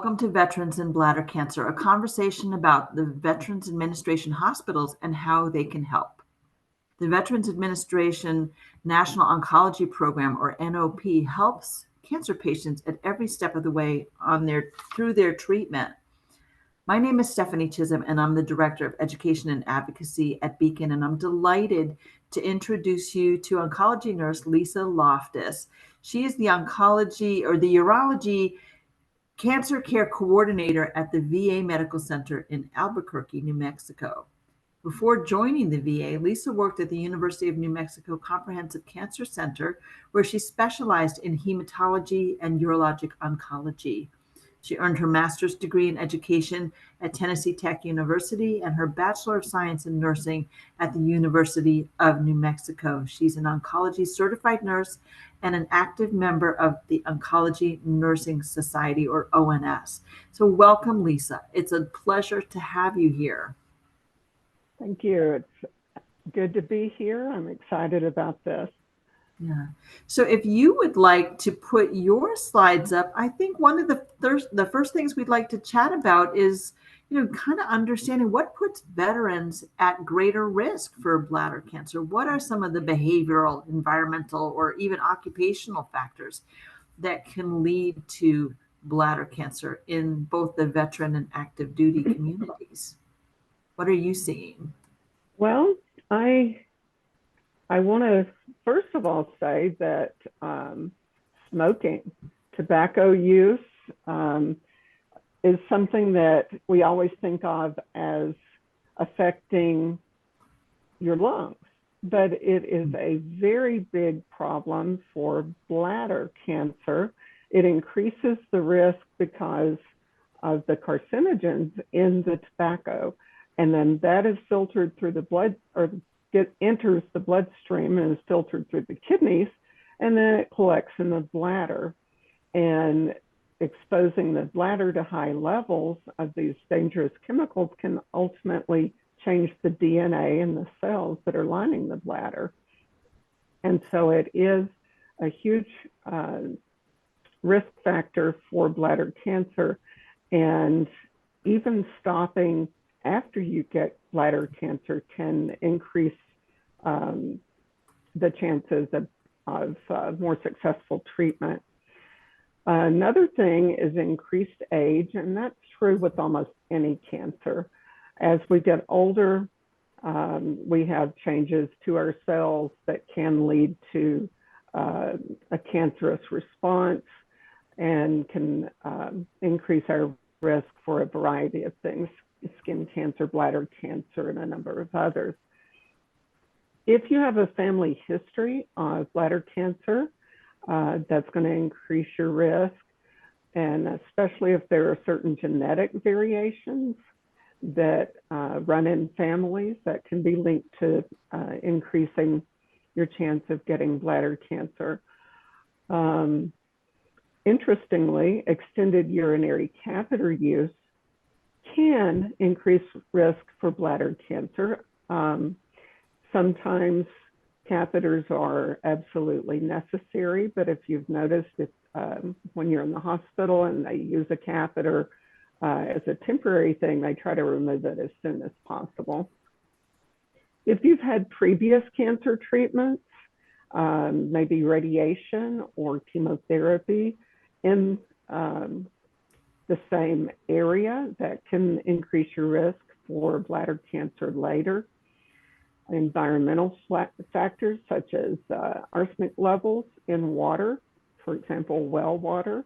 welcome to Veterans and Bladder Cancer, a conversation about the Veterans Administration hospitals and how they can help. The Veterans Administration National Oncology Program, or NOP, helps cancer patients at every step of the way through their treatment. My name is Stephanie Chisolm, and I'm the Director of Education and Advocacy at BCAN, and I'm delighted to introduce you to oncology nurse Lisa Loftis. She is the urology cancer care coordinator at the VA Medical Center in Albuquerque, New Mexico. Before joining the VA, Lisa worked at the University of New Mexico Comprehensive Cancer Center, where she specialized in hematology and urologic oncology. She earned her master's degree in education at Tennessee Tech University and her Bachelor of Science in Nursing at the University of New Mexico. She's an oncology certified nurse and an active member of the Oncology Nursing Society, or ONS. So welcome, Lisa. It's a pleasure to have you here. Thank you. It's good to be here. I'm excited about this. Yeah. So if you would like to put your slides up, I think one of the first things we'd like to chat about is, kind of understanding what puts veterans at greater risk for bladder cancer. What are some of the behavioral, environmental, or even occupational factors that can lead to bladder cancer in both the veteran and active duty communities? What are you seeing? Well, I want to first of all say that smoking, tobacco use is something that we always think of as affecting your lungs, but it is a very big problem for bladder cancer. It increases the risk because of the carcinogens in the tobacco, and then that is filtered through the blood, or enters the bloodstream and is filtered through the kidneys, and then it collects in the bladder. And exposing the bladder to high levels of these dangerous chemicals can ultimately change the DNA in the cells that are lining the bladder. And so it is a huge risk factor for bladder cancer. And even stopping after you get bladder cancer can increase the chances of more successful treatment. Another thing is increased age, and that's true with almost any cancer. As we get older, we have changes to our cells that can lead to a cancerous response and can increase our risk for a variety of things: skin cancer, bladder cancer, and a number of others. If you have a family history of bladder cancer, that's going to increase your risk, and especially if there are certain genetic variations that run in families that can be linked to increasing your chance of getting bladder cancer. Interestingly, extended urinary catheter use can increase risk for bladder cancer. Sometimes catheters are absolutely necessary, but if you've noticed, when you're in the hospital and they use a catheter as a temporary thing, they try to remove it as soon as possible. If you've had previous cancer treatments, maybe radiation or chemotherapy in the same area, that can increase your risk for bladder cancer later. Environmental factors such as arsenic levels in water, for example, well water,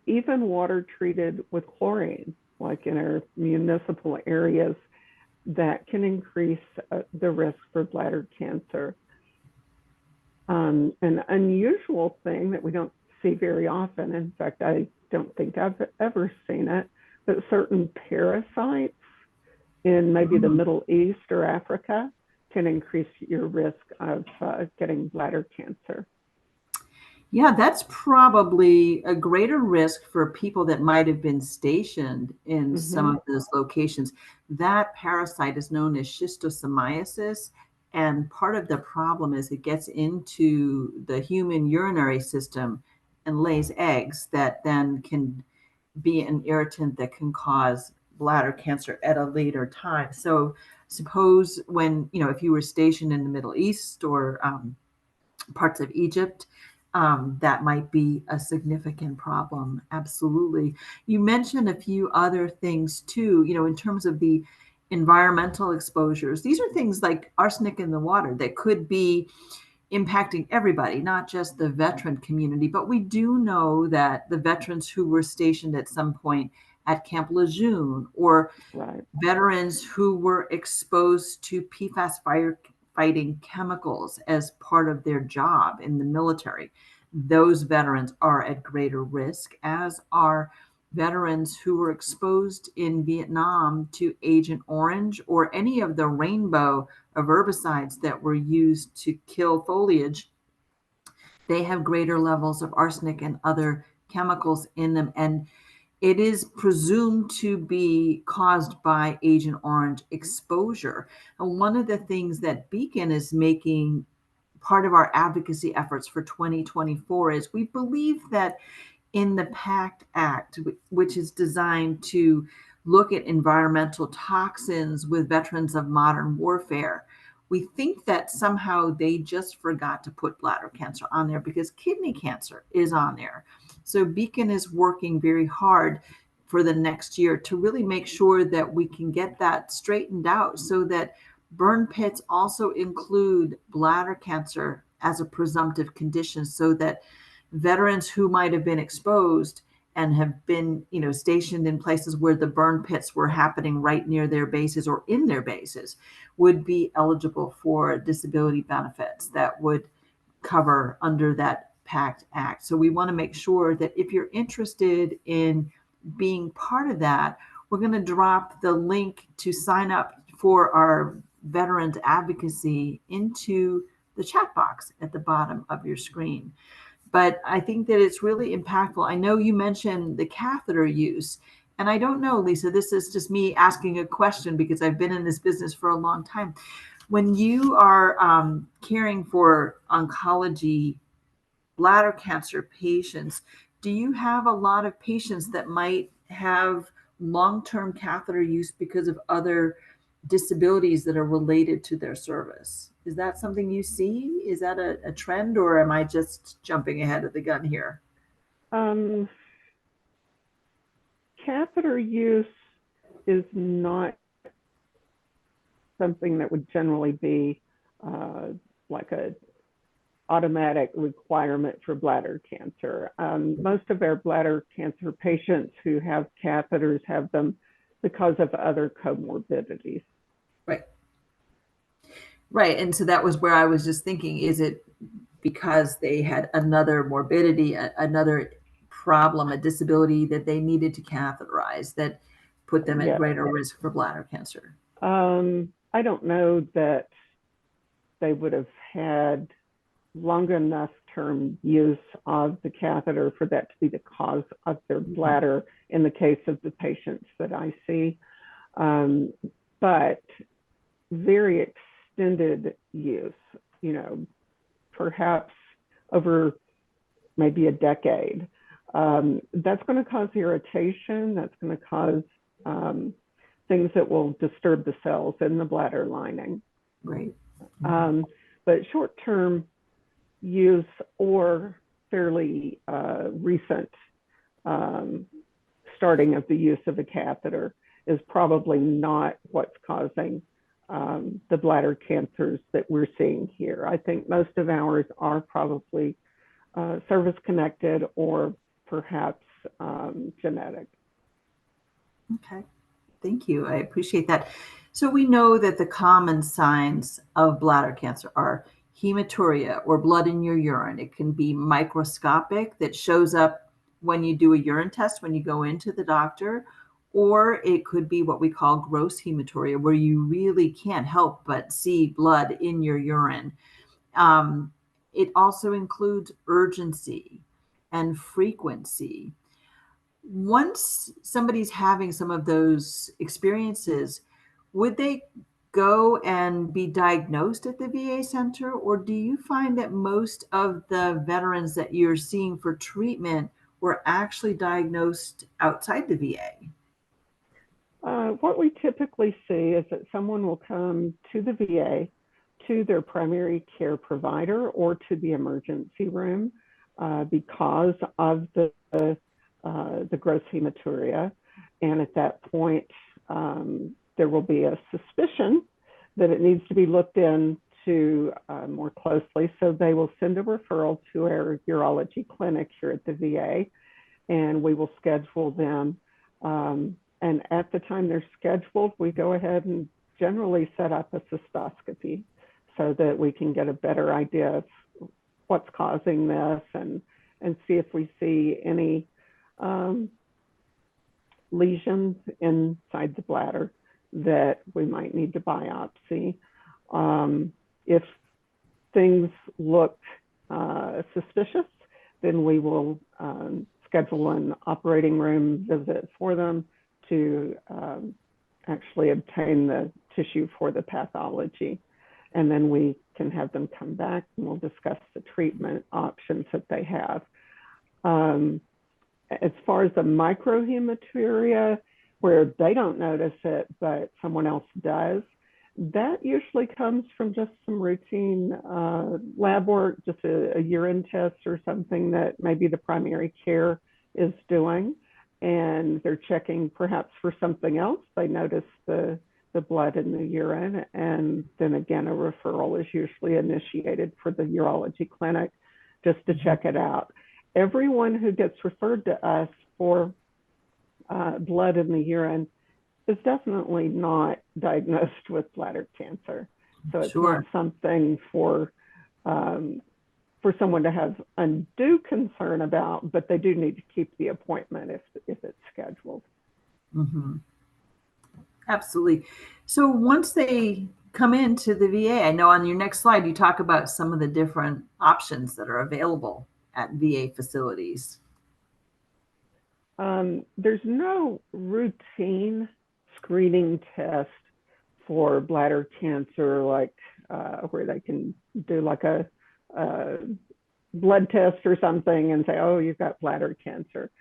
even water treated with chlorine, like in our municipal areas, that can increase the risk for bladder cancer. An unusual thing that we don't see very often, in fact, I don't think I've ever seen it, but certain parasites in maybe the Middle East or Africa can increase your risk of getting bladder cancer. Yeah, that's probably a greater risk for people that might have been stationed in some of those locations. That parasite is known as schistosomiasis, and part of the problem is it gets into the human urinary system and lays eggs that then can be an irritant that can cause bladder cancer at a later time. So suppose when, if you were stationed in the Middle East or parts of Egypt, that might be a significant problem. Absolutely. You mentioned a few other things too, in terms of the environmental exposures. These are things like arsenic in the water that could be impacting everybody, not just the veteran community. But we do know that the veterans who were stationed at some point at Camp Lejeune, or Right. veterans who were exposed to PFAS fighting chemicals as part of their job in the military, those veterans are at greater risk, as are veterans who were exposed in Vietnam to Agent Orange or any of the rainbow of herbicides that were used to kill foliage. They have greater levels of arsenic and other chemicals in them. And it is presumed to be caused by Agent Orange exposure. And one of the things that BCAN is making part of our advocacy efforts for 2024 is we believe that in the PACT Act, which is designed to look at environmental toxins with veterans of modern warfare, we think that somehow they just forgot to put bladder cancer on there because kidney cancer is on there. So BCAN is working very hard for the next year to really make sure that we can get that straightened out so that burn pits also include bladder cancer as a presumptive condition, so that veterans who might have been exposed and have been, stationed in places where the burn pits were happening right near their bases or in their bases would be eligible for disability benefits that would cover under that PACT Act. So we want to make sure that if you're interested in being part of that, we're going to drop the link to sign up for our veterans advocacy into the chat box at the bottom of your screen. But I think that it's really impactful. I know you mentioned the catheter use, and I don't know, Lisa, this is just me asking a question because I've been in this business for a long time. When you are caring for oncology bladder cancer patients, do you have a lot of patients that might have long-term catheter use because of other disabilities that are related to their service? Is that something you see? Is that a trend, or am I just jumping ahead of the gun here? Um, Catheter use is not something that would generally be like a automatic requirement for bladder cancer. Most of our bladder cancer patients who have catheters have them because of other comorbidities. Right. Right. And so that was where I was just thinking, is it because they had another morbidity, another problem, a disability that they needed to catheterize that put them at Yeah. greater risk for bladder cancer? I don't know that they would have had long enough term use of the catheter for that to be the cause of their bladder in the case of the patients that I see. But very extended use, perhaps over maybe a decade, that's going to cause irritation. That's going to cause things that will disturb the cells in the bladder lining. Right. But short-term use or fairly recent starting of the use of a catheter is probably not what's causing the bladder cancers that we're seeing here. I think most of ours are probably service-connected or perhaps genetic. Okay. Thank you. I appreciate that. So we know that the common signs of bladder cancer are hematuria, or blood in your urine. It can be microscopic, that shows up when you do a urine test, when you go into the doctor, or it could be what we call gross hematuria, where you really can't help but see blood in your urine. It also includes urgency and frequency. Once somebody's having some of those experiences, would they go and be diagnosed at the VA center? Or do you find that most of the veterans that you're seeing for treatment were actually diagnosed outside the VA? What we typically see is that someone will come to the VA, to their primary care provider, or to the emergency room because of the gross hematuria. And at that point, there will be a suspicion that it needs to be looked into more closely. So they will send a referral to our urology clinic here at the VA, and we will schedule them. And at the time they're scheduled, we go ahead and generally set up a cystoscopy so that we can get a better idea of what's causing this and see if we see any lesions inside the bladder that we might need to biopsy. If things look suspicious, then we will schedule an operating room visit for them to actually obtain the tissue for the pathology. And then we can have them come back and we'll discuss the treatment options that they have. As far as the microhematuria, where they don't notice it, but someone else does, that usually comes from just some routine lab work, just a urine test or something that maybe the primary care is doing. And they're checking perhaps for something else. They notice the blood in the urine, and then again, a referral is usually initiated for the urology clinic just to check it out. Everyone who gets referred to us for blood in the urine is definitely not diagnosed with bladder cancer. So it's not something for someone to have undue concern about, but they do need to keep the appointment if it's scheduled. Mm-hmm. Absolutely. So once they come into the VA, I know on your next slide, you talk about some of the different options that are available at VA facilities. There's no routine screening test for bladder cancer, like where they can do like a blood test or something and say, oh, you've got bladder cancer.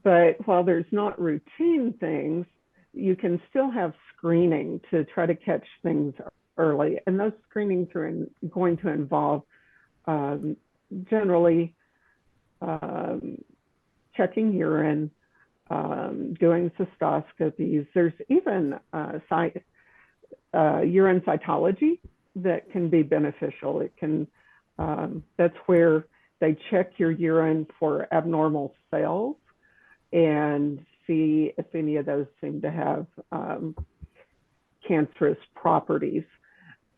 But while there's not routine things, you can still have screening to try to catch things early. And those screenings are going to involve generally checking urine, doing cystoscopies. There's even urine cytology that can be beneficial. It can, that's where they check your urine for abnormal cells and see if any of those seem to have cancerous properties.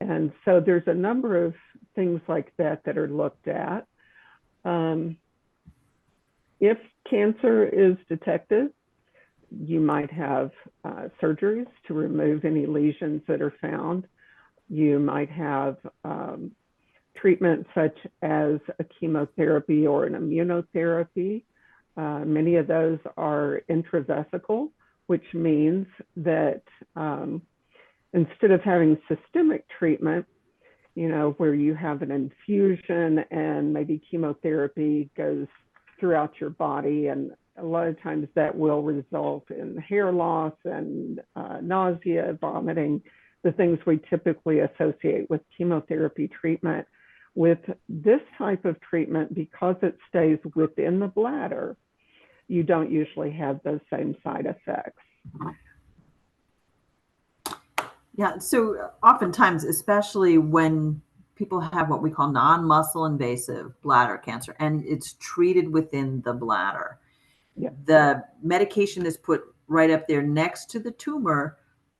And so there's a number of things like that that are looked at. If cancer is detected, you might have surgeries to remove any lesions that are found. You might have treatment such as a chemotherapy or an immunotherapy. Many of those are intravesical, which means that instead of having systemic treatment, you know, where you have an infusion and maybe chemotherapy goes throughout your body, and a lot of times that will result in hair loss and nausea, vomiting, the things we typically associate with chemotherapy treatment. With this type of treatment, because it stays within the bladder, you don't usually have those same side effects. Yeah, so oftentimes, especially when people have what we call non-muscle invasive bladder cancer and it's treated within the bladder, the medication is put right up there next to the tumor.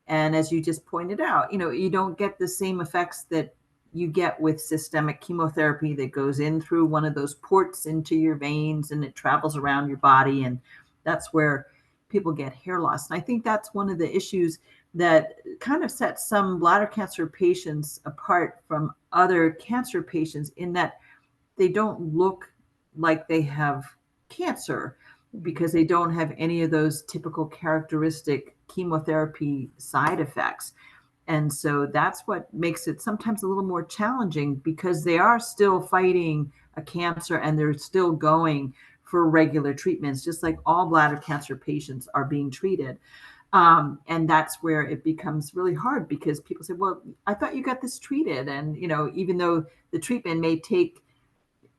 And as you just pointed out, you know, you don't get the same effects that you get with systemic chemotherapy that goes in through one of those ports into your veins and it travels around your body. And that's where people get hair loss. And I think that's one of the issues that kind of sets some bladder cancer patients apart from other cancer patients in that they don't look like they have cancer because they don't have any of those typical characteristic chemotherapy side effects. And so that's what makes it sometimes a little more challenging because they are still fighting a cancer and they're still going for regular treatments, just like all bladder cancer patients are being treated. And that's where it becomes really hard, because people say, well, I thought you got this treated. And, even though the treatment may take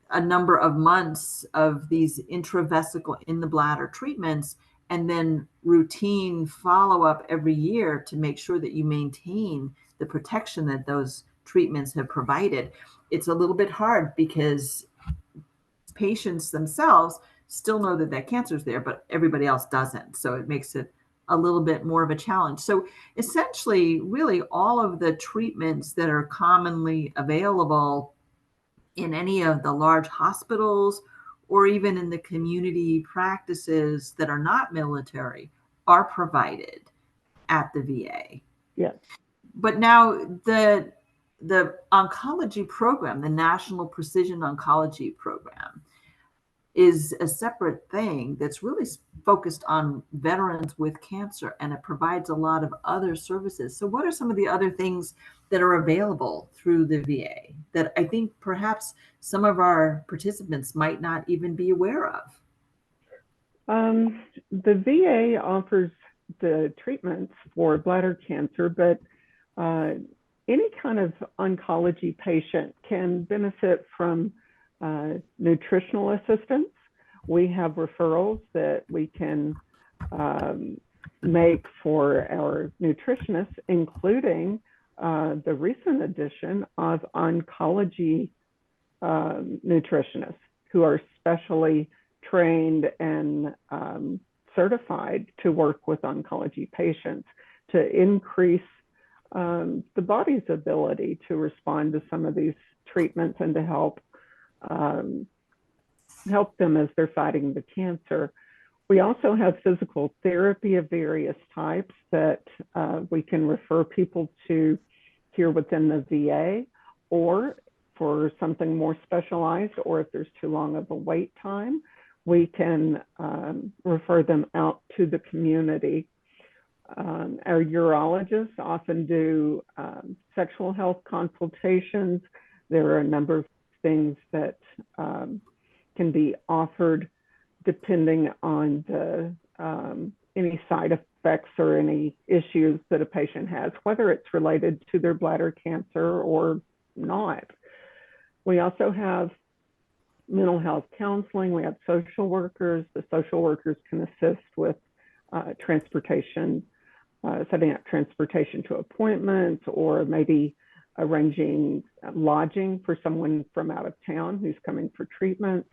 a number of months of these intravesical in the bladder treatments, and then routine follow-up every year to make sure that you maintain the protection that those treatments have provided, it's a little bit hard, because patients themselves still know that that cancer is there, but everybody else doesn't. So it makes it a little bit more of a challenge. So essentially, really all of the treatments that are commonly available in any of the large hospitals or even in the community practices that are not military are provided at the VA. Yes. But now the oncology program, the National Precision Oncology Program, is a separate thing that's really focused on veterans with cancer, and it provides a lot of other services. So what are some of the other things that are available through the VA that I think perhaps some of our participants might not even be aware of? The VA offers the treatments for bladder cancer, but any kind of oncology patient can benefit from nutritional assistance. We have referrals that we can make for our nutritionists, including the recent addition of oncology nutritionists who are specially trained and certified to work with oncology patients to increase the body's ability to respond to some of these treatments and to help them as they're fighting the cancer. We also have physical therapy of various types that we can refer people to here within the VA, or for something more specialized, or if there's too long of a wait time, we can refer them out to the community. Our urologists often do sexual health consultations. There are a number of things that can be offered depending on the any side effects or any issues that a patient has, whether it's related to their bladder cancer or not. We also have mental health counseling. We have social workers. The social workers can assist with transportation, setting up transportation to appointments, or maybe arranging lodging for someone from out of town who's coming for treatments.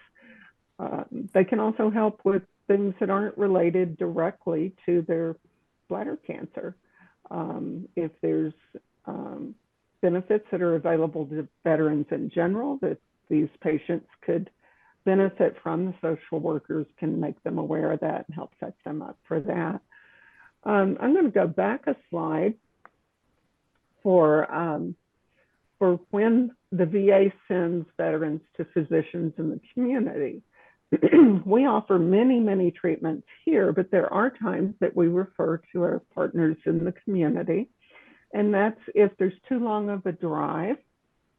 They can also help with things that aren't related directly to their bladder cancer. If there's benefits that are available to veterans in general that these patients could benefit from, the social workers can make them aware of that and help set them up for that. I'm going to go back a slide for when the VA sends veterans to physicians in the community. We offer many, many treatments here, but there are times that we refer to our partners in the community. And that's if there's too long of a drive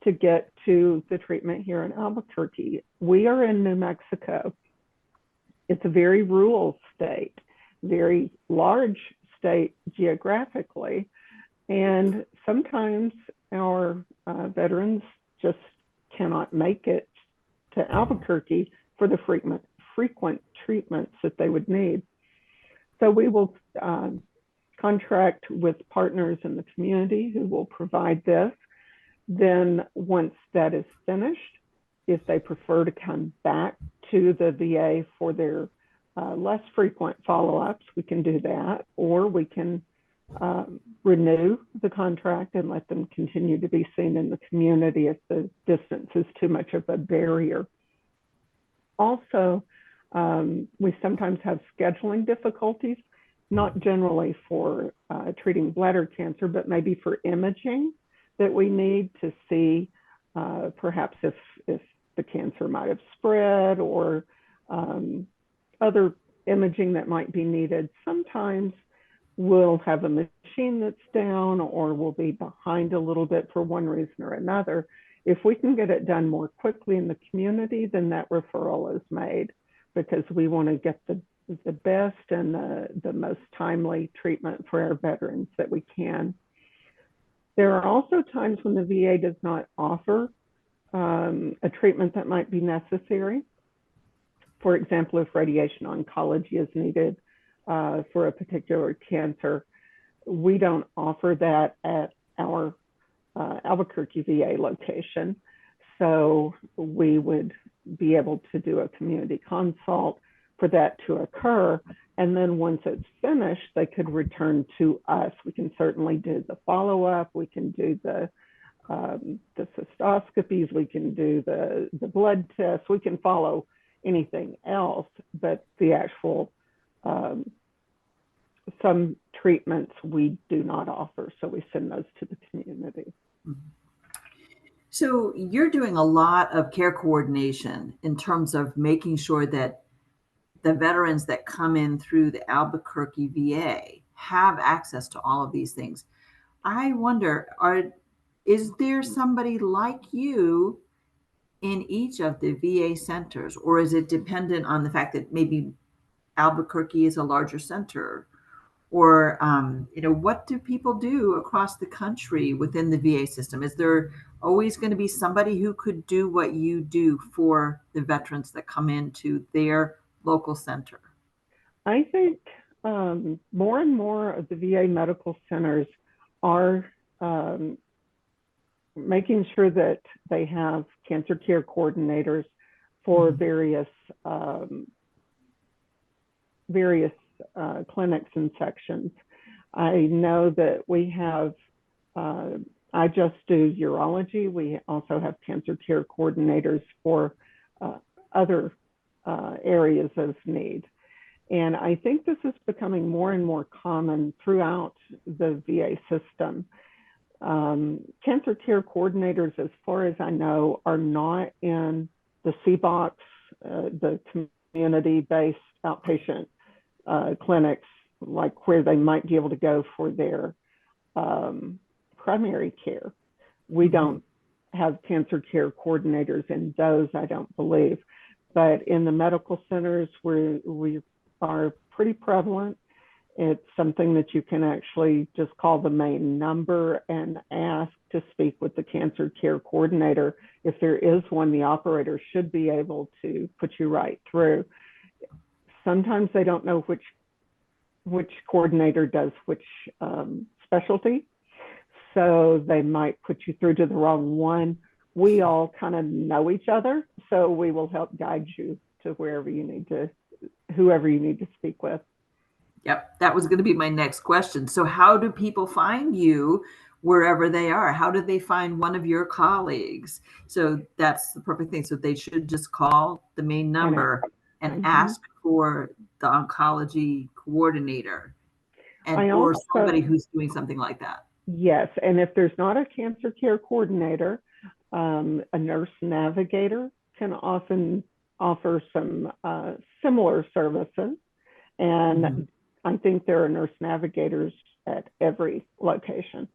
to get to the treatment here in Albuquerque. We are in New Mexico. It's a very rural state, very large state geographically. And sometimes our veterans just cannot make it to Albuquerque for the frequent treatments that they would need. So we will contract with partners in the community who will provide this. Then once that is finished, if they prefer to come back to the VA for their less frequent follow-ups, we can do that, or we can renew the contract and let them continue to be seen in the community if the distance is too much of a barrier. Also, we sometimes have scheduling difficulties, not generally for treating bladder cancer, but maybe for imaging that we need to see perhaps if the cancer might have spread, or other imaging that might be needed. Sometimes we'll have a machine that's down, or we'll be behind a little bit for one reason or another. If we can get it done more quickly in the community, then that referral is made. because we want to get the best and the most timely treatment for our veterans that we can. There are also times when the VA does not offer a treatment that might be necessary. For example, if radiation oncology is needed for a particular cancer, we don't offer that at our Albuquerque VA location. So we would be able to do a community consult for that to occur. And then once it's finished, they could return to us. We can certainly do the follow-up. We can do the cystoscopies. We can do the blood tests. We can follow anything else, but the actual, some treatments we do not offer. So we send those to the community. So you're doing a lot of care coordination in terms of making sure that the veterans that come in through the Albuquerque VA have access to all of these things. I wonder, is there somebody like you in each of the VA centers, or is it dependent on the fact that maybe Albuquerque is a larger center? Or, what do people do across the country within the VA system? Is there always going to be somebody who could do what you do for the veterans that come into their local center? I think more and more of the VA medical centers are making sure that they have cancer care coordinators for various clinics and sections. I know that we have, I just do urology. We also have cancer care coordinators for other areas of need. And I think this is becoming more and more common throughout the VA system. Cancer care coordinators, as far as I know, are not in the CBOX, the community-based outpatient clinics, like where they might be able to go for their primary care. We don't have cancer care coordinators in those, I don't believe. But in the medical centers, we are pretty prevalent. It's something that you can actually just call the main number and ask to speak with the cancer care coordinator. If there is one, the operator should be able to put you right through. Sometimes they don't know which coordinator does which specialty, so they might put you through to the wrong one. We all kind of know each other, so we will help guide you to whoever you need to speak with. Yep, that was going to be my next question. So how do people find you wherever they are? How do they find one of your colleagues? So that's the perfect thing. So they should just call the main number and ask for the oncology coordinator or somebody who's doing something like that. Yes, and if there's not a cancer care coordinator, a nurse navigator can often offer some similar services. And I think there are nurse navigators at every location.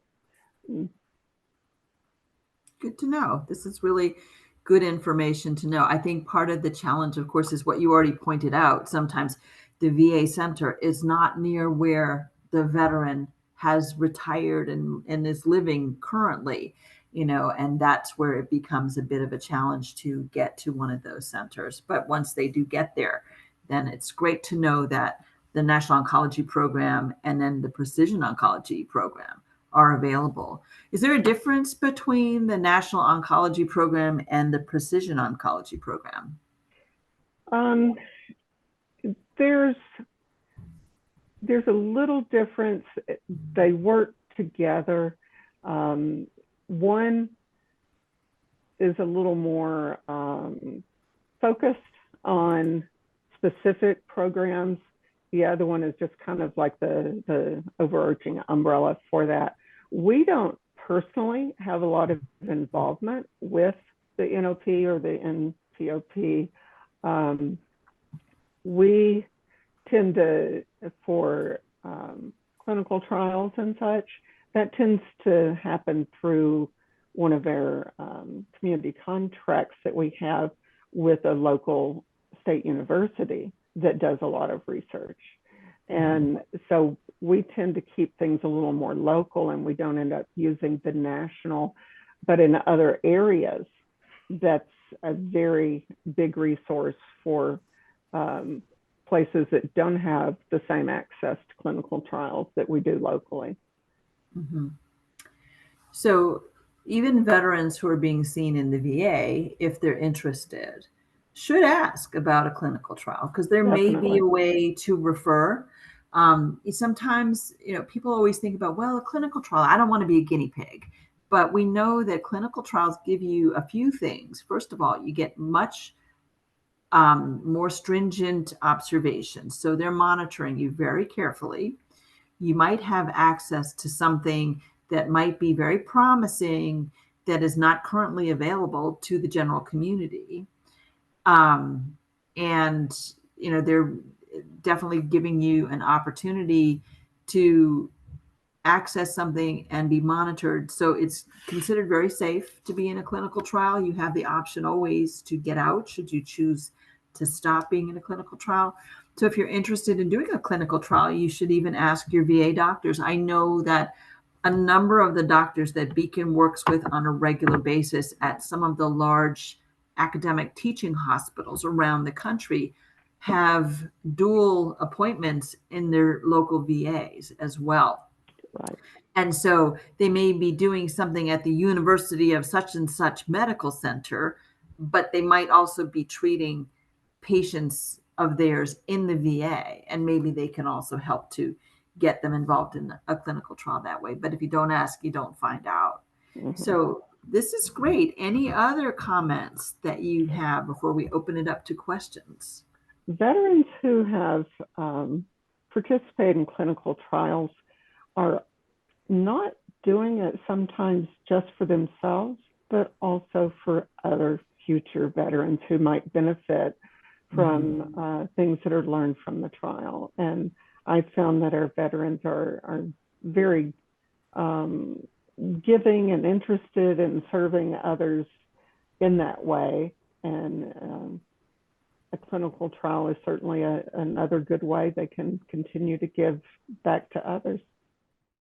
Good to know. This is really good information to know. I think part of the challenge, of course, is what you already pointed out. Sometimes the VA center is not near where the veteran has retired and is living currently, and that's where it becomes a bit of a challenge to get to one of those centers. But once they do get there, then it's great to know that the National Oncology Program and then the Precision Oncology Program are available. Is there a difference between the National Oncology Program and the Precision Oncology Program? There's a little difference. They work together. One is a little more focused on specific programs. The other one is just kind of like the overarching umbrella for that. We don't personally have a lot of involvement with the NOP or the NPOP. We tend to, for clinical trials and such, that tends to happen through one of our community contracts that we have with a local state university that does a lot of research. And so we tend to keep things a little more local, and we don't end up using the national, but in other areas, that's a very big resource for places that don't have the same access to clinical trials that we do locally. Mm-hmm. So even veterans who are being seen in the VA, if they're interested, should ask about a clinical trial, because there may be Definitely. a way to refer. Sometimes, people always think about, well, a clinical trial, I don't want to be a guinea pig. But we know that clinical trials give you a few things. First of all, you get much more stringent observations. So they're monitoring you very carefully. You might have access to something that might be very promising that is not currently available to the general community. And, they're definitely giving you an opportunity to access something and be monitored. So it's considered very safe to be in a clinical trial. You have the option always to get out should you choose to stop being in a clinical trial. So if you're interested in doing a clinical trial, you should even ask your VA doctors. I know that a number of the doctors that Beacon works with on a regular basis at some of the large academic teaching hospitals around the country have dual appointments in their local VAs as well. Right. And so they may be doing something at the University of such and such medical center, but they might also be treating patients of theirs in the VA. And maybe they can also help to get them involved in a clinical trial that way. But if you don't ask, you don't find out. Mm-hmm. So this is great. Any other comments that you have before we open it up to questions? Veterans who have participated in clinical trials are not doing it sometimes just for themselves, but also for other future veterans who might benefit from things that are learned from the trial. And I found that our veterans are very giving and interested in serving others in that way. And a clinical trial is certainly another good way they can continue to give back to others.